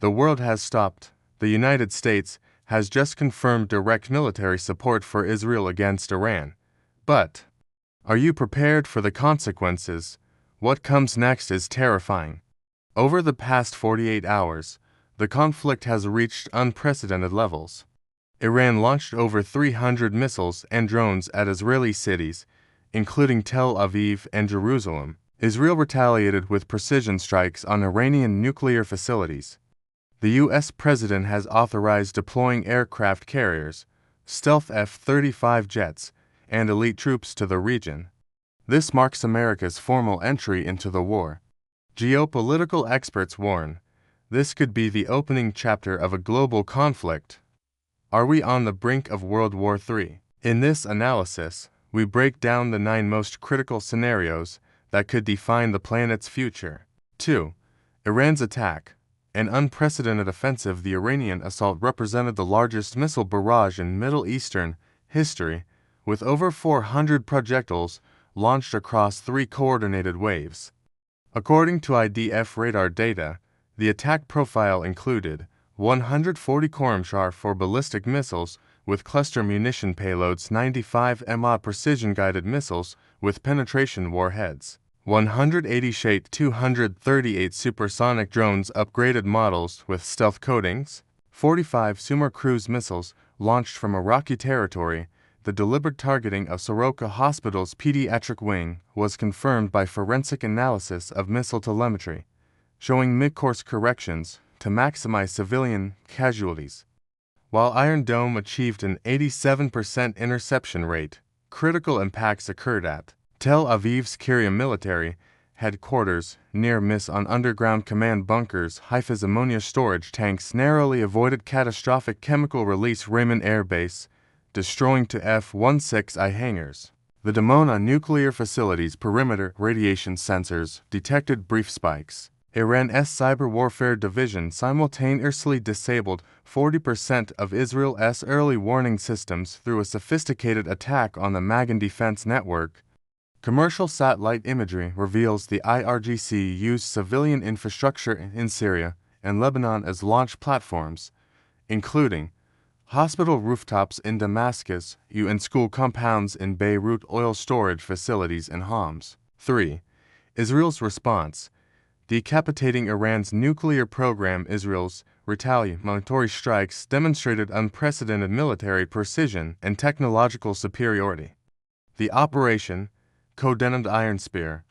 The world has stopped. The United States has just confirmed direct military support for Israel against Iran. But are you prepared for the consequences? What comes next is terrifying. Over the past 48 hours, the conflict has reached unprecedented levels. Iran launched over 300 missiles and drones at Israeli cities, including Tel Aviv and Jerusalem. Israel retaliated with precision strikes on Iranian nuclear facilities. The U.S. president has authorized deploying aircraft carriers, stealth F-35 jets, and elite troops to the region. This marks America's formal entry into the war. Geopolitical experts warn, this could be the opening chapter of a global conflict. Are we on the brink of World War III? In this analysis, we break down the 9 most critical scenarios that could define the planet's future. 2. Iran's attack. An unprecedented offensive. The Iranian assault represented the largest missile barrage in Middle Eastern history, with over 400 projectiles launched across 3 coordinated waves. According to IDF radar data, the attack profile included 140 Khorramshahr for ballistic missiles with cluster munition payloads, 95 MA precision-guided missiles with penetration warheads, 180 Shait 238 supersonic drones upgraded models with stealth coatings, 45 Sumar cruise missiles launched from Iraqi territory. The deliberate targeting of Soroka Hospital's pediatric wing was confirmed by forensic analysis of missile telemetry, showing mid-course corrections to maximize civilian casualties. While Iron Dome achieved an 87% interception rate, critical impacts occurred at Tel Aviv's Kiryat military headquarters, near miss on underground command bunkers. Haifa's ammonia storage tanks narrowly avoided catastrophic chemical release. Raymond Air Base, destroying 2 F-16I hangars. The Dimona nuclear facility's perimeter radiation sensors detected brief spikes. Iran's cyber warfare division simultaneously disabled 40% of Israel's early warning systems through a sophisticated attack on the Magan defense network. Commercial satellite imagery reveals the IRGC used civilian infrastructure in Syria and Lebanon as launch platforms, including hospital rooftops in Damascus, UN school compounds in Beirut, oil storage facilities in Homs. 3. Israel's response. Decapitating Iran's nuclear program. Israel's retaliatory strikes demonstrated unprecedented military precision and technological superiority. The operation, codenamed Iron Spear,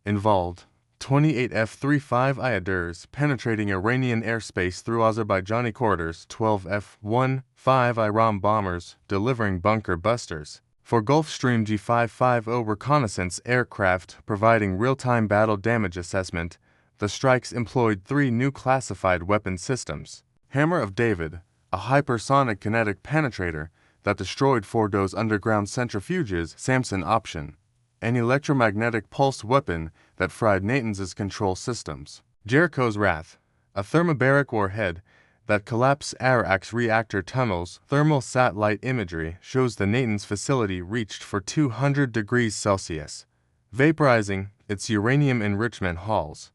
involved 28 F-35I Aders penetrating Iranian airspace through Azerbaijani corridors, 12 F-15I Ram bombers delivering bunker busters for Gulfstream G550 reconnaissance aircraft providing real-time battle damage assessment. The strikes employed 3 new classified weapon systems. Hammer of David, a hypersonic kinetic penetrator that destroyed Fordo's underground centrifuges. Samson option, an electromagnetic pulse weapon that fried Natanz's control systems. Jericho's Wrath, a thermobaric warhead that collapsed Arak's reactor tunnels. Thermal satellite imagery shows the Natanz facility reached for 200 degrees Celsius, vaporizing its uranium enrichment halls.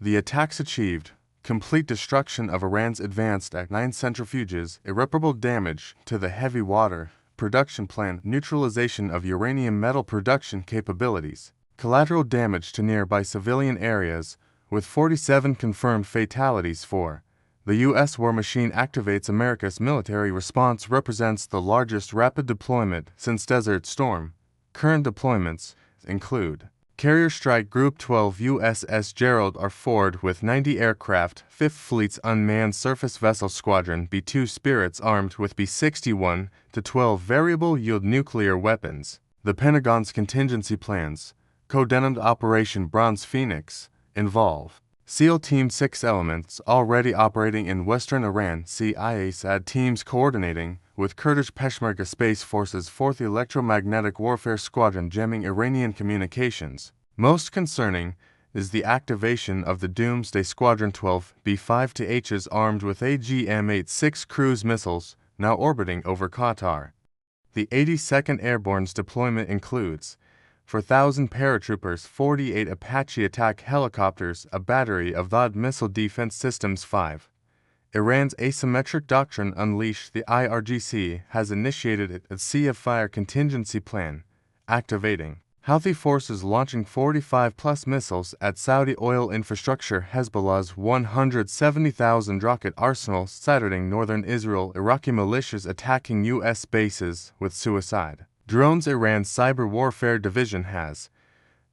The attacks achieved complete destruction of Iran's advanced At-9 centrifuges, irreparable damage to the heavy water production plant, neutralization of uranium metal production capabilities, collateral damage to nearby civilian areas, with 47 confirmed fatalities. 4. The U.S. war machine activates. America's military response represents the largest rapid deployment since Desert Storm. Current deployments include Carrier Strike Group 12 USS Gerald R. Ford with 90 aircraft, 5th Fleet's Unmanned Surface Vessel Squadron B-2 Spirits armed with B-61 to 12 variable-yield nuclear weapons. The Pentagon's contingency plans, codenamed Operation Bronze Phoenix, involve SEAL Team 6 elements already operating in western Iran. CIA-SAD teams coordinating with Kurdish Peshmerga Space Force's 4th Electromagnetic Warfare Squadron jamming Iranian communications. Most concerning is the activation of the Doomsday Squadron 12 B-5Hs armed with AGM-86 cruise missiles now orbiting over Qatar. The 82nd Airborne's deployment includes 4,000 paratroopers, 48 Apache attack helicopters, a battery of THAAD missile defense systems, 5 Iran's asymmetric doctrine unleashed. The IRGC has initiated a Sea of Fire contingency plan, activating Houthi forces launching 45-plus missiles at Saudi oil infrastructure. Hezbollah's 170,000 rocket arsenal Saturday. Northern Israel. Iraqi militias attacking U.S. bases with suicide drones. Iran's cyber warfare division has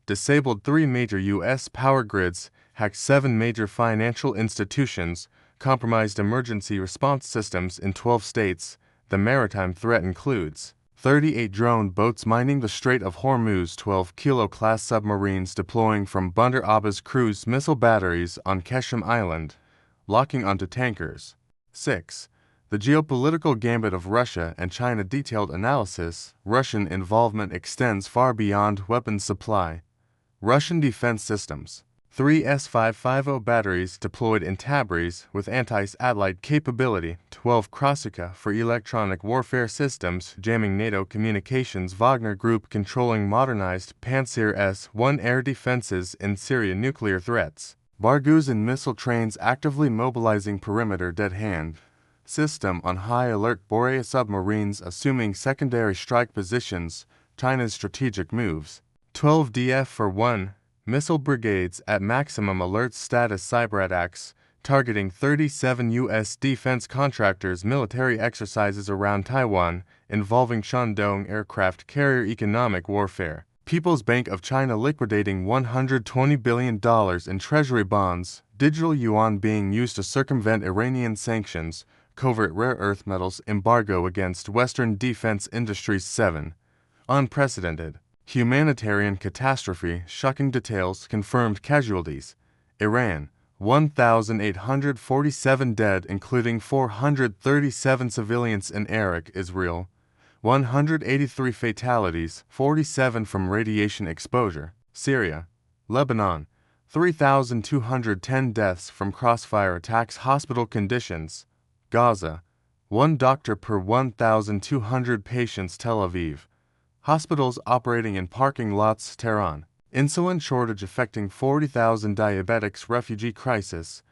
disabled 3 major U.S. power grids, hacked 7 major financial institutions, compromised emergency response systems in 12 states. The maritime threat includes 38 drone boats mining the Strait of Hormuz, 12 Kilo-class submarines deploying from Bandar Abbas cruise missile batteries on Qeshm Island, locking onto tankers. 6. The geopolitical gambit of Russia and China. Detailed analysis. Russian involvement extends far beyond weapons supply. Russian defense systems. 3 S-550 batteries deployed in Tabriz with anti-satellite capability. 12 Krasika for electronic warfare systems jamming NATO communications. Wagner Group controlling modernized Pantsir S-1 air defenses in Syria. Nuclear threats. Barghouzan missile trains actively mobilizing perimeter. Dead hand system on high alert. Borea submarines assuming secondary strike positions. China's strategic moves. 12 DF-1 missile brigades at maximum alert status. Cyberattacks targeting 37 U.S. defense contractors. Military exercises around Taiwan involving Shandong aircraft carrier. Economic warfare. People's Bank of China liquidating $120 billion in treasury bonds. Digital yuan being used to circumvent Iranian sanctions. Covert rare earth metals embargo against Western defense industries. 7. Unprecedented humanitarian catastrophe. Shocking details. Confirmed casualties. Iran, 1,847 dead including 437 civilians in Iraq. Israel, 183 fatalities, 47 from radiation exposure. Syria, Lebanon, 3,210 deaths from crossfire attacks. Hospital conditions. Gaza, 1 doctor per 1,200 patients. Tel Aviv, hospitals operating in parking lots. Tehran, insulin shortage affecting 40,000 diabetics. Refugee crisis,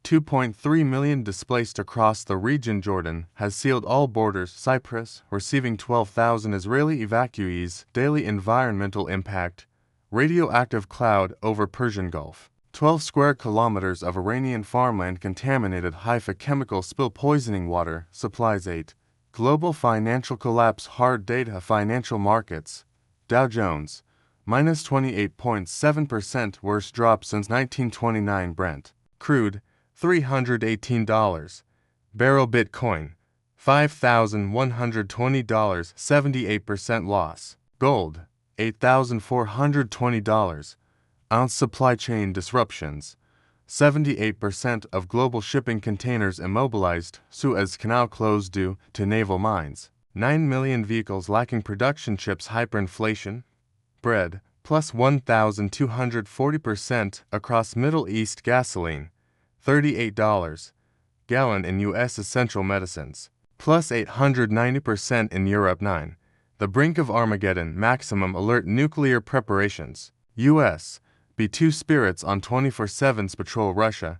2.3 million displaced across the region. Jordan has sealed all borders. Cyprus receiving 12,000 Israeli evacuees. Daily environmental impact. Radioactive cloud over Persian Gulf. 12 square kilometers of Iranian farmland contaminated. Haifa chemical spill poisoning water supplies. 8. Global financial collapse. Hard data. Financial markets. Dow Jones, minus 28.7%, worst drop since 1929. Brent crude, $318. Barrel. Bitcoin, $5,120, 78% loss. Gold, $8,420. Ounce. Supply chain disruptions. 78% of global shipping containers immobilized. Suez Canal closed due to naval mines. 9 million vehicles lacking production chips. Hyperinflation. Bread, plus 1,240% across Middle East. Gasoline, $38 gallon in U.S. essential medicines, plus 890% in Europe. 9. The brink of Armageddon. Maximum alert. Nuclear preparations. U.S. B-2 Spirits on 24/7 patrol. Russia,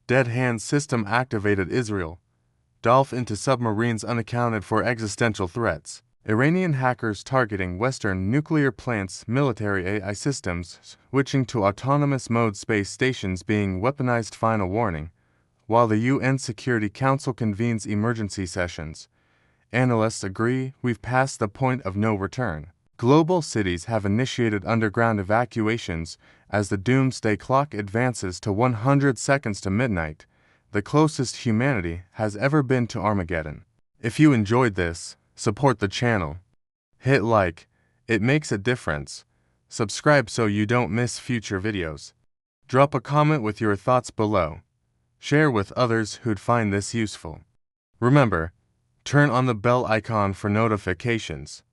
dead hand system activated. Israel, Dolph into submarines unaccounted for. Existential threats. Iranian hackers targeting Western nuclear plants. Military AI systems switching to autonomous mode. Space stations being weaponized. Final warning. While the UN Security Council convenes emergency sessions, analysts agree we've passed the point of no return. Global cities have initiated underground evacuations as the doomsday clock advances to 100 seconds to midnight, the closest humanity has ever been to Armageddon. If you enjoyed this, support the channel. Hit like, it makes a difference. Subscribe so you don't miss future videos. Drop a comment with your thoughts below. Share with others who'd find this useful. Remember, turn on the bell icon for notifications.